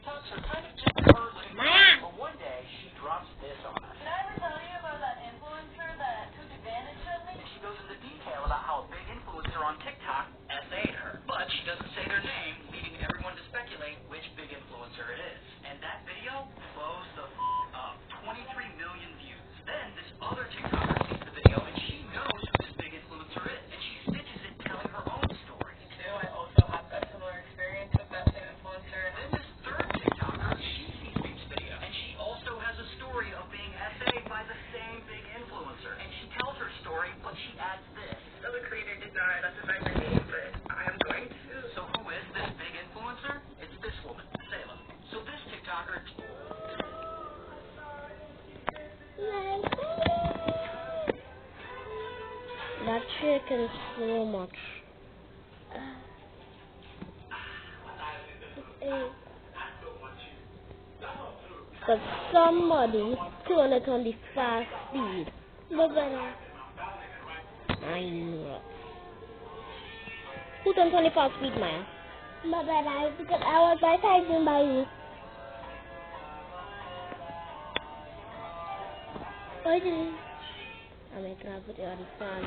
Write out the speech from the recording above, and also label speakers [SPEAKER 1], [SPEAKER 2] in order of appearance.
[SPEAKER 1] TikToks are kind of just her living. But one day, she drops this on us.
[SPEAKER 2] Did I ever tell you about that influencer that took advantage of me?
[SPEAKER 1] And she goes into detail about how a big influencer on TikTok essayed her. But she doesn't say their name, leaving everyone to speculate which big influencer it is. And that video blows the up. 23 million views. Then this other TikToker sees the video, and she knows who this big influencer is. And she stitches it telling her own story.
[SPEAKER 2] I also have that similar experience with that same influencer.
[SPEAKER 1] Then this third TikToker, she sees Veep's video, and she also has a story of being essayed by the same big influencer. And she tells her story, but she adds this.
[SPEAKER 2] So the creator did not specify my name, but I am going to.
[SPEAKER 1] So who is this big influencer? It's this woman, Salem. So this TikToker...
[SPEAKER 3] That chicken is so much. But somebody turn it on the fast speed. Look at that. I know. Who turned on the fast speed, Maya? Because I was by typing by you. Why did I make it up with the other son?